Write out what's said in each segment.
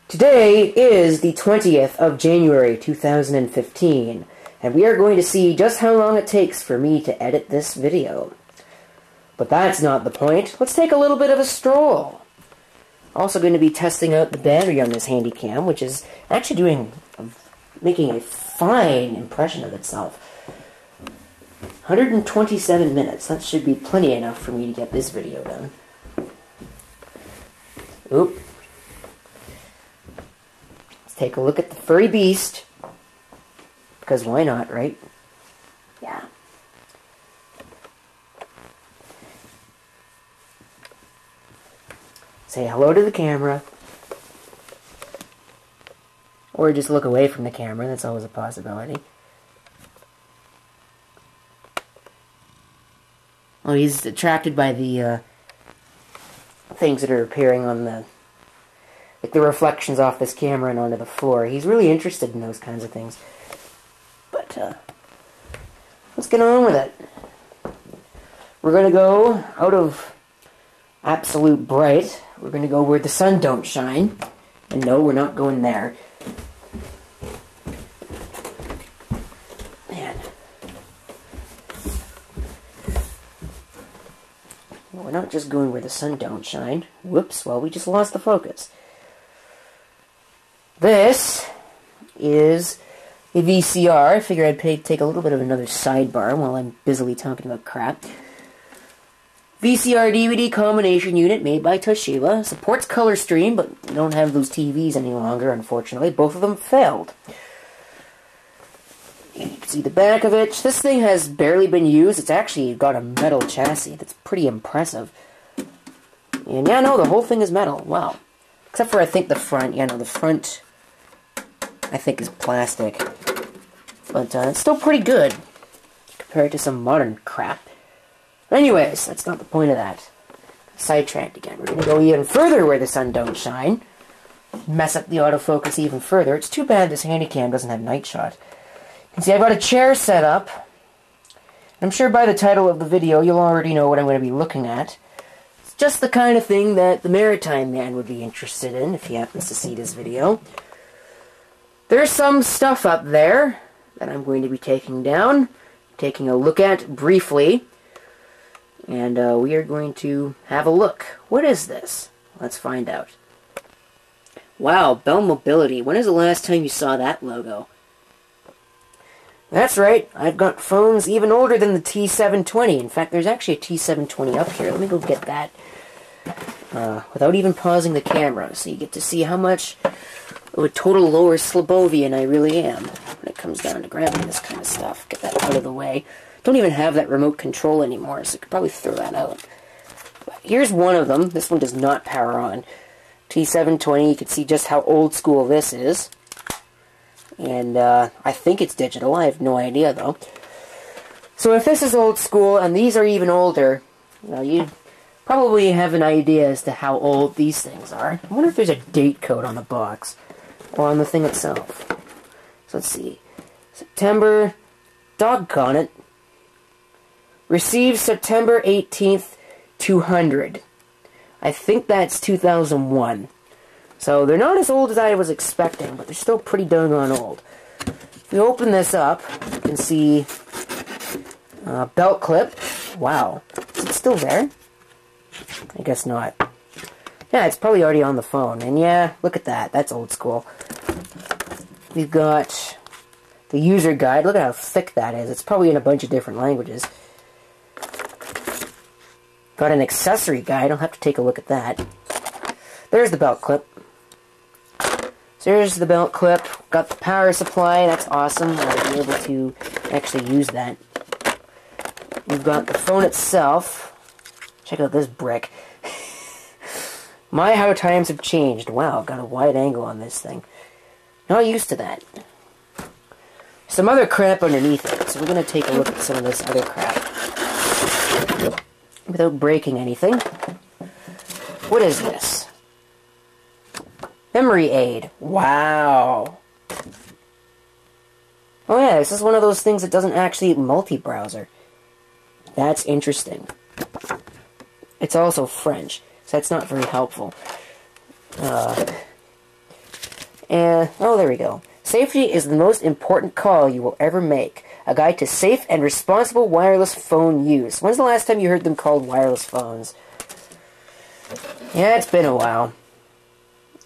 Today is the 20th of January 2015, and we are going to see just how long it takes for me to edit this video. But that's not the point. Let's take a little bit of a stroll. Also going to be testing out the battery on this handy cam, which is actually making a fine impression of itself. 127 minutes. That should be plenty enough for me to get this video done. Oop. Let's take a look at the furry beast. Because why not, right? Yeah. Say hello to the camera. Or just look away from the camera. That's always a possibility. Oh, he's attracted by the things that are appearing on the... like the reflections off this camera and onto the floor. He's really interested in those kinds of things. But, let's get on with it. We're going to go out of absolute bright. We're going to go where the sun don't shine. And no, we're not going there. Man. We're not just going where the sun don't shine. Whoops, well, we just lost the focus. This is a VCR. I figured I'd take a little bit of another sidebar while I'm busily talking about crap. VCR DVD combination unit made by Toshiba. Supports color stream, but we don't have those TVs any longer, unfortunately. Both of them failed. And you can see the back of it. This thing has barely been used. It's actually got a metal chassis that's pretty impressive. And yeah, no, the whole thing is metal. Wow. Except for, I think, the front. Yeah, no, the front, I think, is plastic. But it's still pretty good compared to some modern crap. Anyways, that's not the point of that. Sidetracked again. We're going to go even further where the sun don't shine. Mess up the autofocus even further. It's too bad this handycam doesn't have night shot. You can see I've got a chair set up. I'm sure by the title of the video you'll already know what I'm going to be looking at. It's just the kind of thing that the Maritime Man would be interested in if he happens to see this video. There's some stuff up there that I'm going to be taking down, taking a look at briefly. And we are going to have a look. What is this? Let's find out. Wow, Bell Mobility. When is the last time you saw that logo? That's right. I've got phones even older than the T720. In fact, there's actually a T720 up here. Let me go get that. Without even pausing the camera. So you get to see how much of a total lower Slobovian I really am when it comes down to grabbing this kind of stuff. Get that out of the way. Don't even have that remote control anymore, so I could probably throw that out. But here's one of them. This one does not power on. T720, you can see just how old school this is. And I think it's digital. I have no idea, though. So if this is old school, and these are even older, you probably have an idea as to how old these things are. I wonder if there's a date code on the box, or on the thing itself. So let's see. September, doggone it. Received September 18th, 200. I think that's 2001. So they're not as old as I was expecting, but they're still pretty doggone old. If we open this up, you can see belt clip. Wow. Is it still there? I guess not. Yeah, it's probably already on the phone. And yeah, look at that. That's old school. We've got the user guide. Look at how thick that is. It's probably in a bunch of different languages. Got an accessory guide. I'll have to take a look at that. There's the belt clip. So there's the belt clip. Got the power supply. That's awesome. I'll be able to actually use that. We've got the phone itself. Check out this brick. My, how times have changed. Wow, got a wide angle on this thing. Not used to that. Some other crap underneath it. So we're going to take a look at some of this other crap. Without breaking anything. What is this? Memory aid. Wow. Oh yeah, this is one of those things that doesn't actually multi-browser. That's interesting. It's also French, so that's not very helpful. And, oh, there we go. Safety is the most important call you will ever make. A guide to safe and responsible wireless phone use. When's the last time you heard them called wireless phones? Yeah, it's been a while.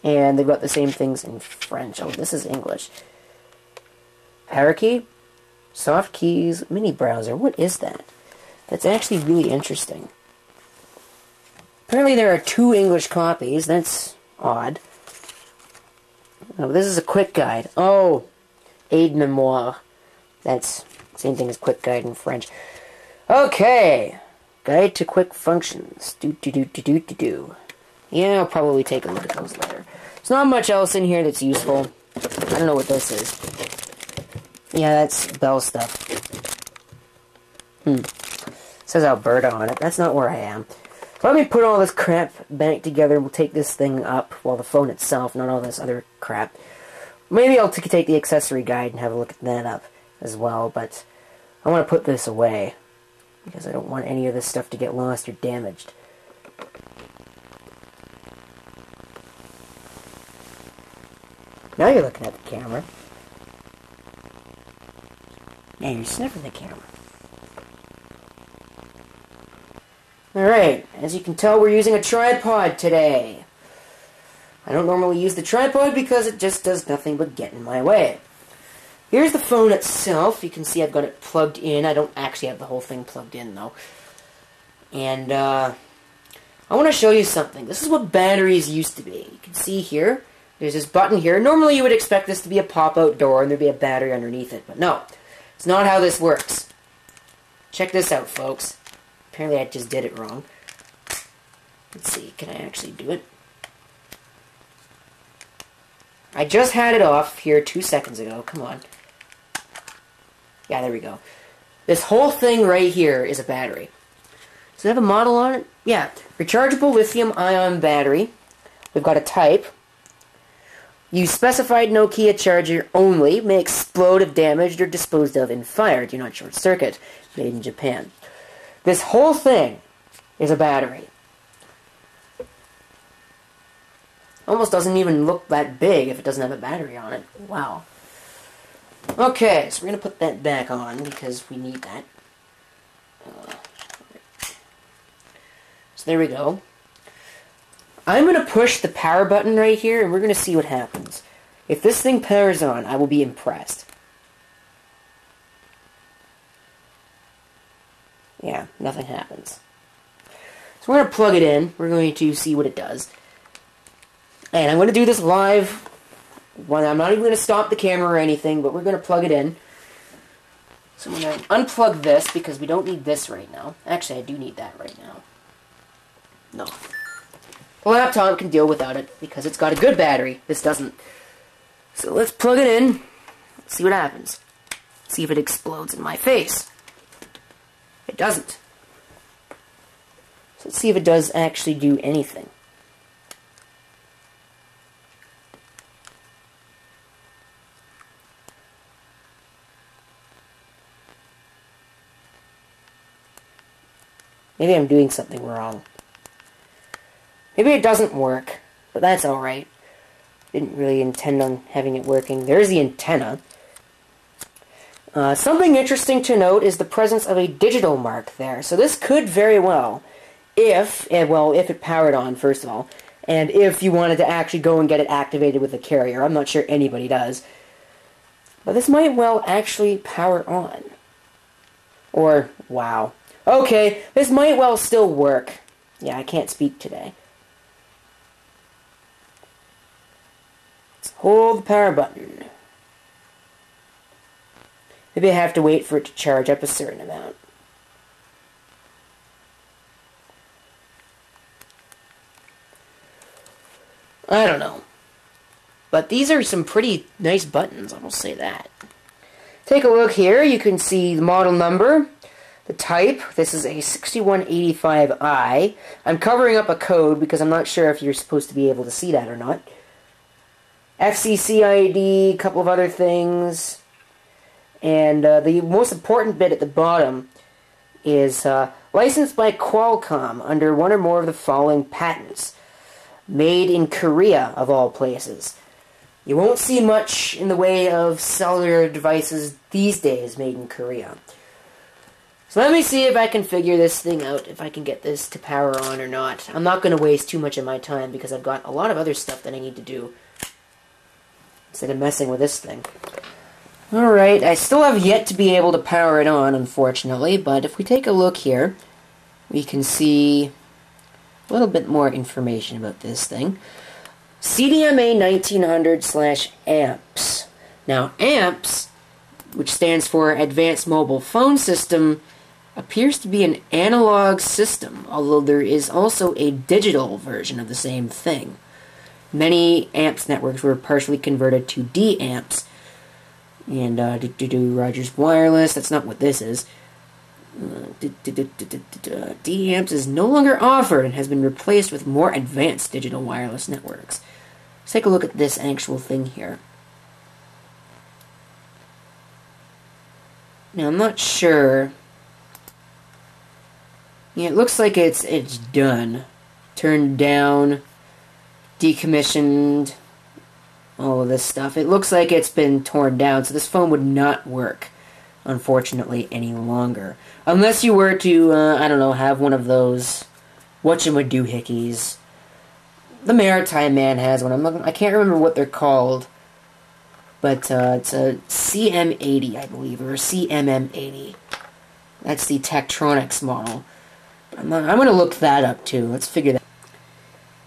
And they've got the same things in French. Oh, this is English. Power key? Soft keys, mini browser. What is that? That's actually really interesting. Apparently there are 2 English copies. That's odd. Oh, this is a quick guide. Oh, aide memoire. That's same thing as quick guide in French. Okay. Guide to quick functions. Do. Yeah, I'll probably take a look at those later. There's not much else in here that's useful. I don't know what this is. Yeah, that's Bell stuff. It says Alberta on it. That's not where I am. So let me put all this crap back together and we'll take this thing up, well, the phone itself, not all this other crap. Maybe I'll take the accessory guide and have a look at that up as well, but I want to put this away because I don't want any of this stuff to get lost or damaged. Now you're looking at the camera. Now you're sniffing the camera. Alright, as you can tell, we're using a tripod today. I don't normally use the tripod because it just does nothing but get in my way. Here's the phone itself. You can see I've got it plugged in. I don't actually have the whole thing plugged in, though. And, I want to show you something. This is what batteries used to be. You can see here, there's this button here. Normally you would expect this to be a pop-out door and there'd be a battery underneath it, but no. It's not how this works. Check this out, folks. Apparently I just did it wrong. Let's see, can I actually do it? I just had it off here 2 seconds ago. Come on. Yeah, there we go. This whole thing right here is a battery. Does it have a model on it? Yeah. Rechargeable lithium-ion battery. We've got a type. Use specified Nokia charger only. May explode if damaged or disposed of in fire. Do not short circuit. Made in Japan. This whole thing is a battery. Almost doesn't even look that big if it doesn't have a battery on it. Wow. Okay, so we're going to put that back on because we need that. So there we go. I'm going to push the power button right here and we're going to see what happens. If this thing powers on, I will be impressed. Yeah, nothing happens. So we're going to plug it in. We're going to see what it does. And I'm going to do this live. Well, I'm not even going to stop the camera or anything, but we're going to plug it in. So I'm going to unplug this because we don't need this right now. Actually, I do need that right now. No. The laptop can deal without it because it's got a good battery. This doesn't. So let's plug it in. Let's see what happens. See if it explodes in my face. It doesn't. So let's see if it does actually do anything. Maybe I'm doing something wrong. Maybe it doesn't work, but that's alright. Didn't really intend on having it working. There's the antenna. Something interesting to note is the presence of a digital mark there. So this could very well, if it powered on, first of all, and if you wanted to actually go and get it activated with a carrier. I'm not sure anybody does. But this might well actually power on. Or, wow. Okay, this might well still work. Yeah, I can't speak today. Let's hold the power button. Maybe I have to wait for it to charge up a certain amount. I don't know. But these are some pretty nice buttons, I will say that. Take a look here. You can see the model number. The type, this is a 6185i. I'm covering up a code because I'm not sure if you're supposed to be able to see that or not. FCC ID, a couple of other things. And the most important bit at the bottom is licensed by Qualcomm under one or more of the following patents. Made in Korea, of all places. You won't see much in the way of cellular devices these days made in Korea. So let me see if I can figure this thing out, if I can get this to power on or not. I'm not going to waste too much of my time because I've got a lot of other stuff that I need to do instead of messing with this thing. Alright, I still have yet to be able to power it on, unfortunately, but if we take a look here, we can see a little bit more information about this thing. CDMA 1900/AMPS. Now, AMPS, which stands for Advanced Mobile Phone System, appears to be an analog system, although there is also a digital version of the same thing. Many AMPS networks were partially converted to D-AMPS, and Rogers Wireless, that's not what this is. D-AMPS is no longer offered and has been replaced with more advanced digital wireless networks. Let's take a look at this actual thing here. Now, I'm not sure. Yeah, it looks like it's done. Turned down, decommissioned, all of this stuff. It looks like it's been torn down, so this phone would not work, unfortunately, any longer. Unless you were to, I don't know, have one of those whatchamadoohickeys. The Maritime Man has one. I can't remember what they're called. But it's a CM80, I believe, or a CMM80. That's the Tektronix model. I'm going to look that up, too. Let's figure that out.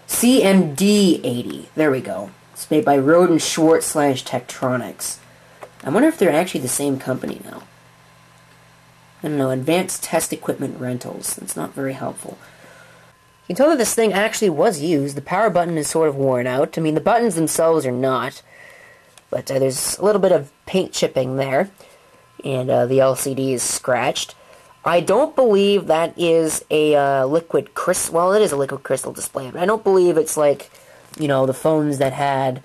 CMD80. There we go. It's made by Roden Schwartz / Tektronix. I wonder if they're actually the same company now. I don't know. Advanced Test Equipment Rentals. That's not very helpful. You can tell that this thing actually was used. The power button is sort of worn out. I mean, the buttons themselves are not. But there's a little bit of paint chipping there. And the LCD is scratched. I don't believe that is a liquid crystal. Well, it is a liquid crystal display. But I don't believe it's like, you know, the phones that had...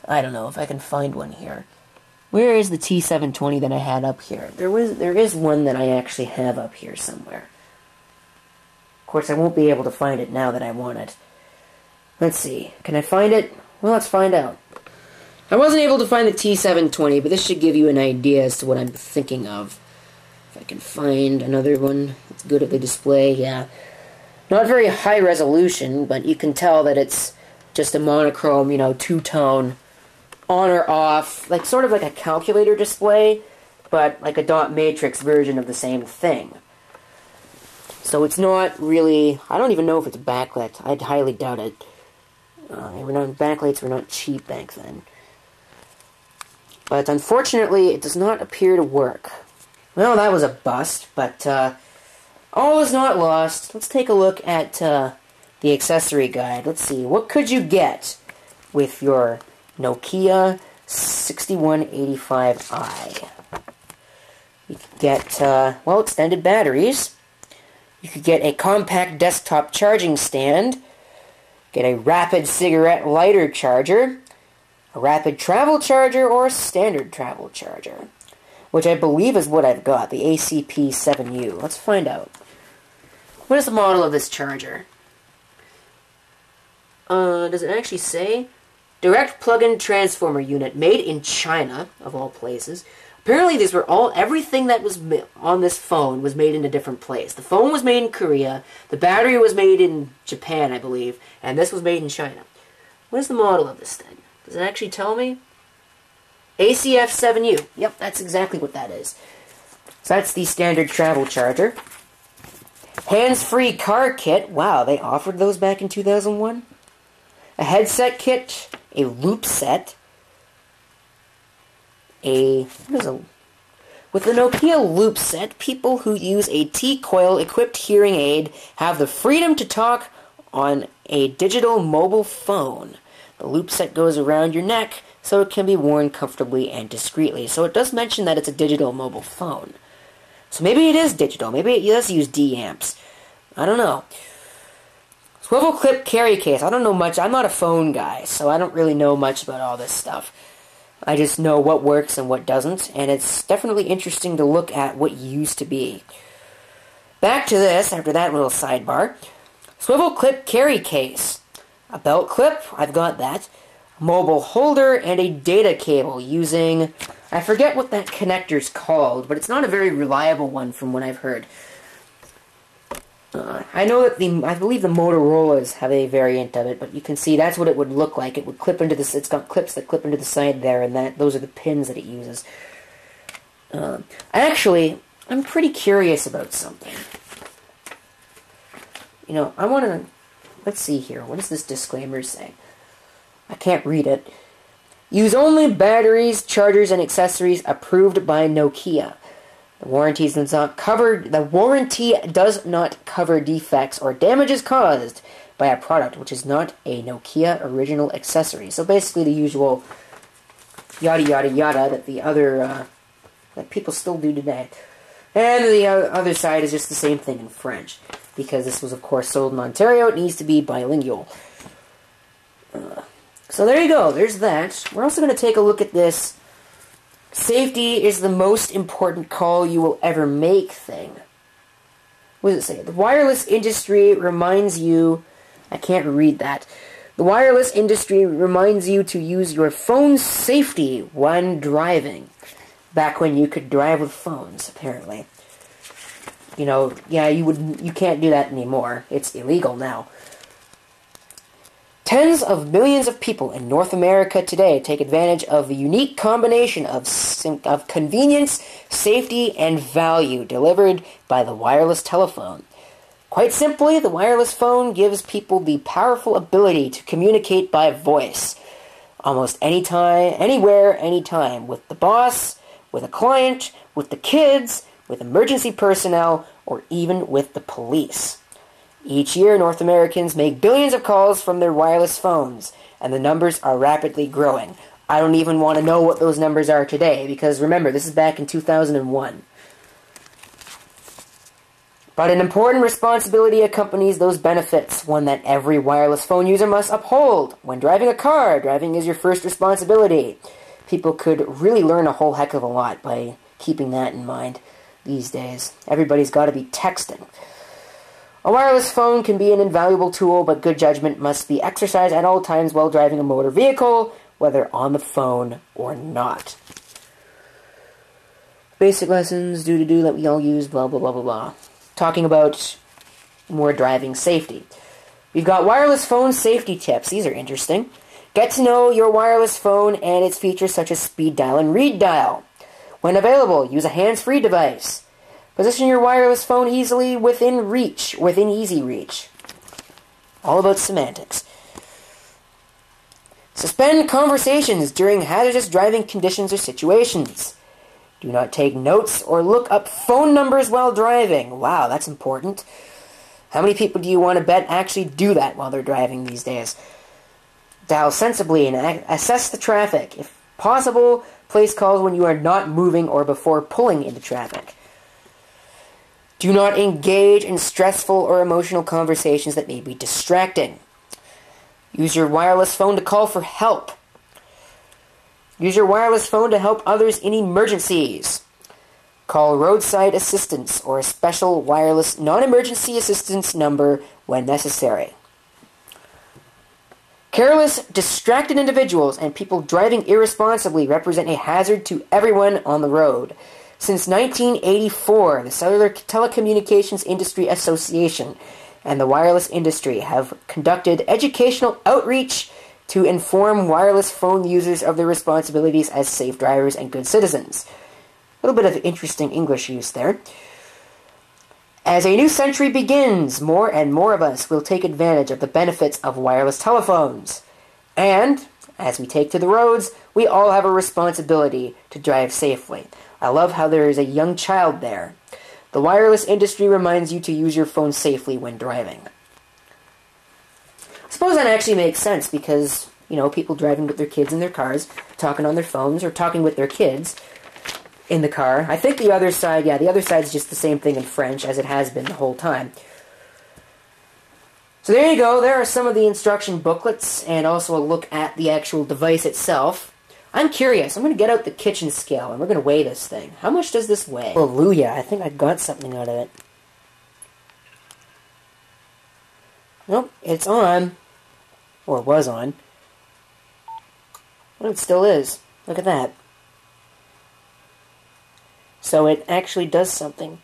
I don't know if I can find one here. Where is the T720 that I had up here? There is one that I actually have up here somewhere. Of course, I won't be able to find it now that I want it. Let's see. Can I find it? Well, let's find out. I wasn't able to find the T720, but this should give you an idea as to what I'm thinking of. If I can find another one that's good at the display, yeah. Not very high resolution, but you can tell that it's just a monochrome, you know, two-tone, on or off, like sort of like a calculator display, but like a dot matrix version of the same thing. So it's not really, I don't even know if it's backlit. I'd highly doubt it. Backlights were not cheap back then. But unfortunately, it does not appear to work. Well, that was a bust, but all is not lost. Let's take a look at the accessory guide. Let's see, what could you get with your Nokia 6185i? You could get, well, extended batteries. You could get a compact desktop charging stand, get a rapid cigarette lighter charger, a rapid travel charger, or a standard travel charger, which I believe is what I've got, the ACP7U. Let's find out. What is the model of this charger? Does it actually say? Direct plug-in transformer unit, made in China, of all places. Apparently these were everything that was on this phone was made in a different place. The phone was made in Korea, the battery was made in Japan, I believe, and this was made in China. What is the model of this thing? Does it actually tell me? ACF7U. Yep, that's exactly what that is. So that's the standard travel charger. Hands-free car kit. Wow, they offered those back in 2001? A headset kit, a loop set, with the Nokia loop set, people who use a T-coil equipped hearing aid have the freedom to talk on a digital mobile phone. The loop set goes around your neck so it can be worn comfortably and discreetly. So it does mention that it's a digital mobile phone. So maybe it is digital. Maybe it does use D-amps. I don't know. Swivel clip carry case. I don't know much. I'm not a phone guy, so I don't really know much about all this stuff. I just know what works and what doesn't, and it's definitely interesting to look at what used to be. Back to this, after that little sidebar. Swivel clip carry case. A belt clip, I've got that. mobile holder, and a data cable using... I forget what that connector's called, but it's not a very reliable one from what I've heard. I know that I believe the Motorola's have a variant of it, but you can see that's what it would look like. It would clip into this. It's got clips that clip into the side there, and those are the pins that it uses. I'm pretty curious about something. You know, I want to... Let's see here. What does this disclaimer say? I can't read it. Use only batteries, chargers, and accessories approved by Nokia. The warranty does not cover defects or damages caused by a product which is not a Nokia original accessory. So basically the usual yada yada yada that the other that people still do today. And the other side is just the same thing in French. Because this was, of course, sold in Ontario, it needs to be bilingual. So there you go, there's that. We're also going to take a look at this safety is the most important call you will ever make thing. What does it say? The wireless industry reminds you... I can't read that. The wireless industry reminds you to use your phone's safety when driving. Back when you could drive with phones, apparently. You know, yeah, you can't do that anymore. It's illegal now. Tens of millions of people in North America today take advantage of the unique combination of convenience, safety, and value delivered by the wireless telephone. Quite simply, the wireless phone gives people the powerful ability to communicate by voice. Almost anytime, anywhere, anytime. With the boss, with a client, with the kids, with emergency personnel, or even with the police. Each year, North Americans make billions of calls from their wireless phones, and the numbers are rapidly growing. I don't even want to know what those numbers are today, because remember, this is back in 2001. But an important responsibility accompanies those benefits, one that every wireless phone user must uphold. When driving a car, driving is your first responsibility. People could really learn a whole heck of a lot by keeping that in mind these days. Everybody's got to be texting. A wireless phone can be an invaluable tool, but good judgment must be exercised at all times while driving a motor vehicle, whether on the phone or not. Basic lessons, do that we all use, blah, blah, blah, blah, blah. Talking about more driving safety. We've got wireless phone safety tips. These are interesting. Get to know your wireless phone and its features such as speed dial and read dial. When available, use a hands-free device. Position your wireless phone easily within easy reach. All about semantics. Suspend conversations during hazardous driving conditions or situations. Do not take notes or look up phone numbers while driving. Wow, that's important. How many people do you want to bet actually do that while they're driving these days? Dial sensibly and assess the traffic. If possible, place calls when you are not moving or before pulling into traffic. Do not engage in stressful or emotional conversations that may be distracting. Use your wireless phone to call for help. Use your wireless phone to help others in emergencies. Call roadside assistance or a special wireless non-emergency assistance number when necessary. Careless, distracted individuals and people driving irresponsibly represent a hazard to everyone on the road. Since 1984, the Cellular Telecommunications Industry Association and the wireless industry have conducted educational outreach to inform wireless phone users of their responsibilities as safe drivers and good citizens. A little bit of interesting English use there. As a new century begins, more and more of us will take advantage of the benefits of wireless telephones. And, as we take to the roads, we all have a responsibility to drive safely. I love how there is a young child there. The wireless industry reminds you to use your phone safely when driving. I suppose that actually makes sense because, you know, people driving with their kids in their cars, talking on their phones, or talking with their kids in the car. I think the other side, the other side is just the same thing in French as it has been the whole time. So there you go. There are some of the instruction booklets and also a look at the actual device itself. I'm curious. I'm going to get out the kitchen scale and we're going to weigh this thing. How much does this weigh? Hallelujah. I think I got something out of it. Nope. It's on. Or was on. Well, it still is. Look at that. So it actually does something.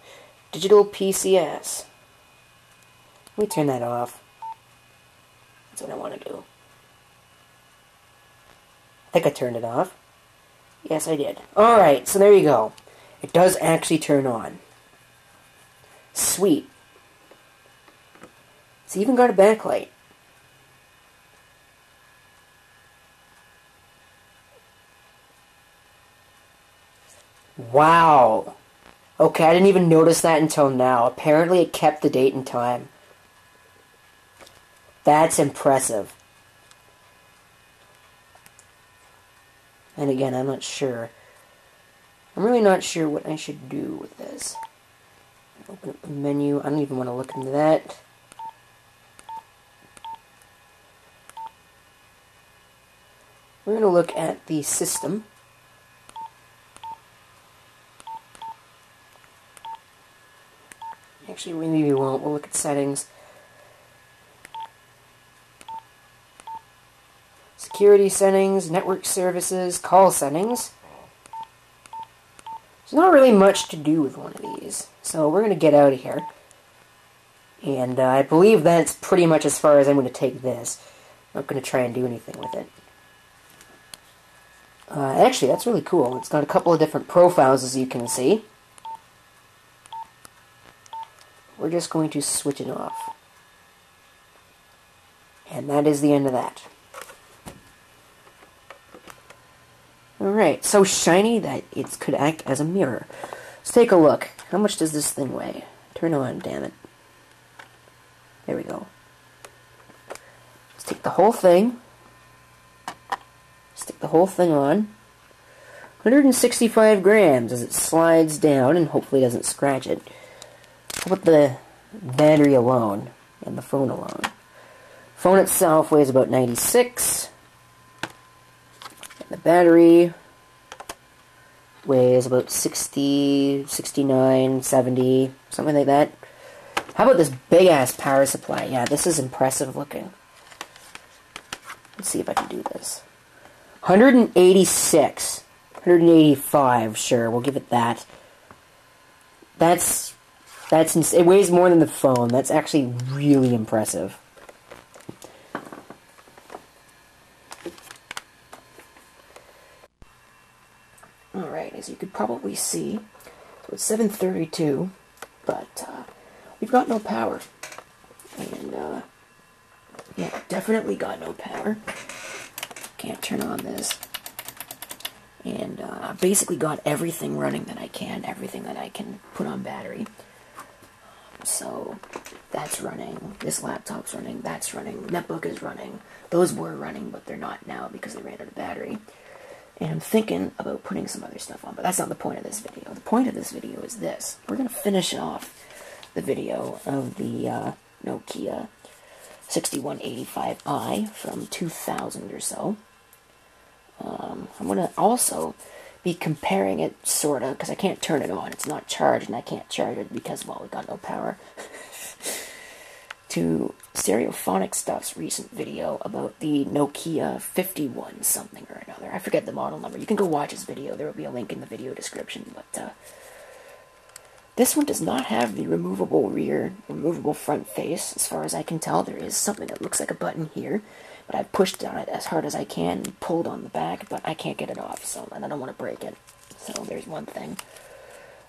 Digital PCS. Let me turn that off. That's what I want to do. I think I turned it off. Yes, I did. Alright, so there you go. It does actually turn on. Sweet. It's even got a backlight. Wow. Okay, I didn't even notice that until now. Apparently it kept the date and time. That's impressive. And again, I'm not sure. I'm really not sure what I should do with this. Open up the menu. I don't even want to look into that. We're going to look at the system. Actually, maybe we won't. We'll look at settings. Security settings, network services, call settings. There's not really much to do with one of these. So we're going to get out of here. And I believe that's pretty much as far as I'm going to take this. I'm not going to try and do anything with it. Actually, that's really cool. It's got a couple of different profiles, as you can see. We're just going to switch it off. And that is the end of that. Alright, so shiny that it could act as a mirror. Let's take a look. How much does this thing weigh? Turn on, damn it. There we go. Let's take the whole thing. Stick the whole thing on. 165 grams as it slides down and hopefully doesn't scratch it. How about the battery alone and the phone alone? Phone itself weighs about 96. And the battery weighs about 60, 69, 70, something like that. How about this big-ass power supply? Yeah, this is impressive looking. Let's see if I can do this. 186. 185, sure, we'll give it that. It weighs more than the phone. That's actually really impressive. Alright, as you could probably see, so it's 7:32, but we've got no power. And, yeah, definitely got no power. Can't turn on this. And I've basically got everything running that I can, everything that I can put on battery. So that's running, this laptop's running, that's running, netbook is running. Those were running, but they're not now because they ran out of battery. And I'm thinking about putting some other stuff on, but that's not the point of this video. The point of this video is this. We're going to finish off the video of the Nokia 6185i from 2000 or so. I'm going to also be comparing it, sort of, because I can't turn it on. It's not charged, and I can't charge it because, well, we got no power. To Stereophonic Stuff's recent video about the Nokia 51 something or another. I forget the model number. You can go watch his video. There will be a link in the video description. But this one does not have the removable front face. As far as I can tell, there is something that looks like a button here. But I've pushed on it as hard as I can and pulled on the back, but I can't get it off, and I don't want to break it. So there's one thing.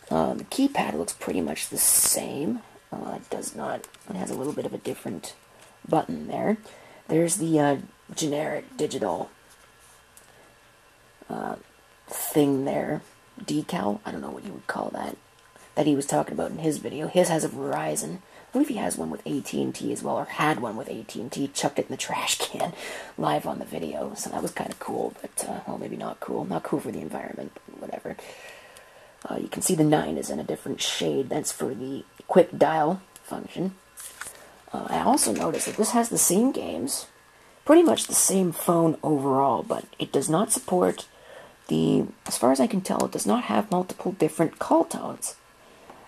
The keypad looks pretty much the same. It does not. It has a little bit of a different button there. There's the generic digital thing there. Decal? I don't know what you would call that. That he was talking about in his video. His has a Verizon. I believe he has one with AT&T as well, or had one with AT&T, chucked it in the trash can live on the video, so that was kind of cool, but, well, maybe not cool. Not cool for the environment, whatever. You can see the 9 is in a different shade. That's for the quick dial function. I also noticed that this has the same games, pretty much the same phone overall, but it does not support as far as I can tell, it does not have multiple different call tones.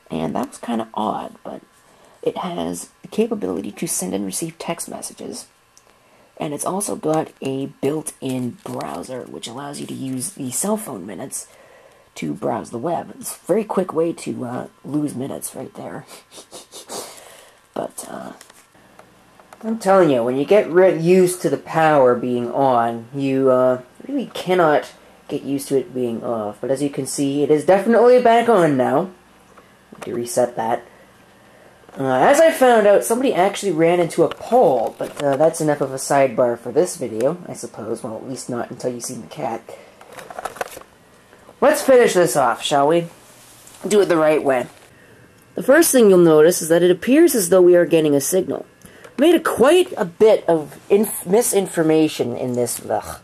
And that was kind of odd, but it has the capability to send and receive text messages. And it's also got a built-in browser, which allows you to use the cell phone minutes to browse the web. It's a very quick way to lose minutes right there. But, I'm telling you, when you get used to the power being on, you really cannot get used to it being off. But as you can see, it is definitely back on now. Need to reset that. As I found out, somebody actually ran into a pole, but that's enough of a sidebar for this video, I suppose. Well, at least not until you see the cat. Let's finish this off, shall we? Do it the right way. The first thing you'll notice is that it appears as though we are getting a signal. I made quite a bit of misinformation in this. Ugh.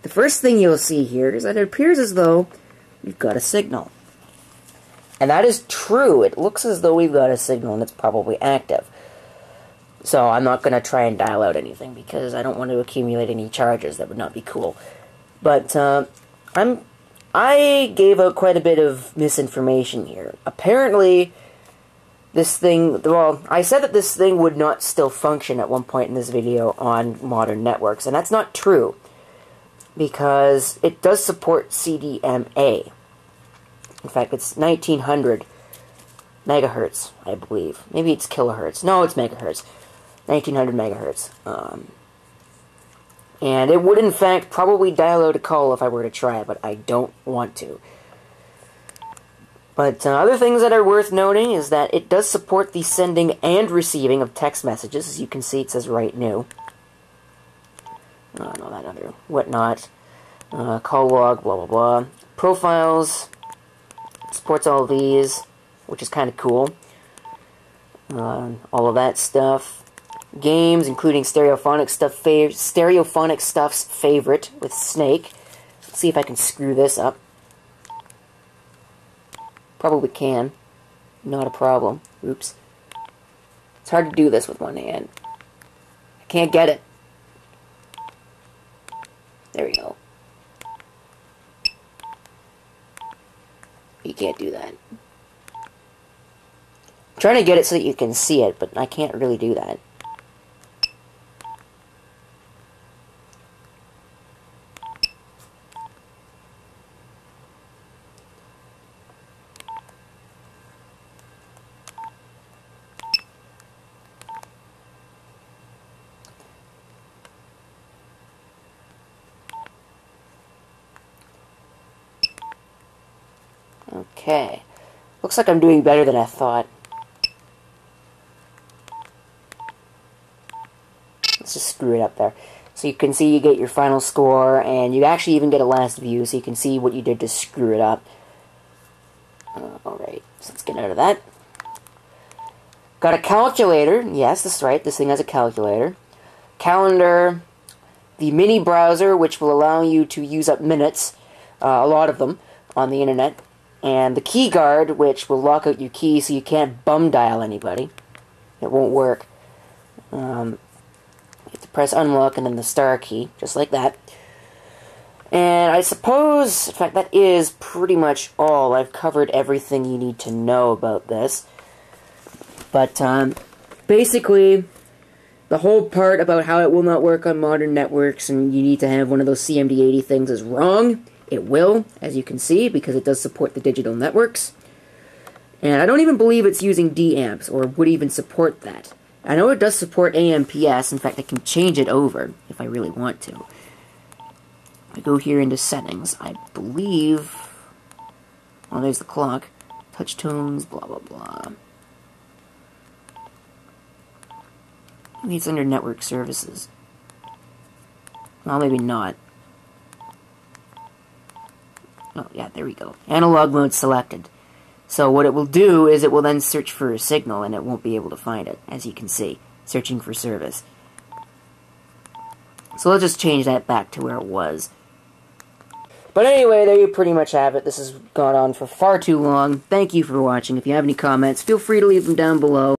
The first thing you'll see here is that it appears as though we've got a signal. And that is true. It looks as though we've got a signal and it's probably active. So I'm not going to try and dial out anything because I don't want to accumulate any charges. That would not be cool. But I gave out quite a bit of misinformation here. Apparently, this thing, well, I said that this thing would not still function at one point in this video on modern networks, and that's not true. Because it does support CDMA. In fact, it's 1900 megahertz, I believe. Maybe it's kilohertz. No, it's megahertz. 1900 megahertz. And it would, in fact, probably dial out a call if I were to try, but I don't want to. But other things that are worth noting is that it does support the sending and receiving of text messages. As you can see, it says write new. No, that other whatnot. Call log, blah, blah, blah. Profiles. Supports all of these, which is kind of cool. All of that stuff. Games, including Stereophonic Stuff's favorite with Snake. Let's see if I can screw this up. Probably can. Not a problem. Oops. It's hard to do this with one hand. I can't get it. There we go. You can't do that. I'm trying to get it so that you can see it, but I can't really do that. Okay. Looks like I'm doing better than I thought. Let's just screw it up there. So you can see you get your final score, and you actually even get a last view, so you can see what you did to screw it up. Alright, so let's get out of that. Got a calculator. Yes, that's right. This thing has a calculator. Calendar. The mini browser, which will allow you to use up minutes, a lot of them, on the internet. And the key guard, which will lock out your key so you can't bum dial anybody. It won't work. You have to press unlock and then the star key, just like that. And I suppose, in fact, that is pretty much all. I've covered everything you need to know about this. But, basically, the whole part about how it will not work on modern networks and you need to have one of those CMD80 things is wrong. It will, as you can see, because it does support the digital networks. And I don't even believe it's using D-amps, or would even support that. I know it does support AMPS. In fact, I can change it over, if I really want to. I go here into settings. I believe... Oh, there's the clock. Touch tones, blah, blah, blah. Maybe it's under network services. Well, maybe not. Oh, yeah, there we go. Analog mode selected. So what it will do is it will then search for a signal, and it won't be able to find it, as you can see. Searching for service. So let's just change that back to where it was. But anyway, there you pretty much have it. This has gone on for far too long. Thank you for watching. If you have any comments, feel free to leave them down below.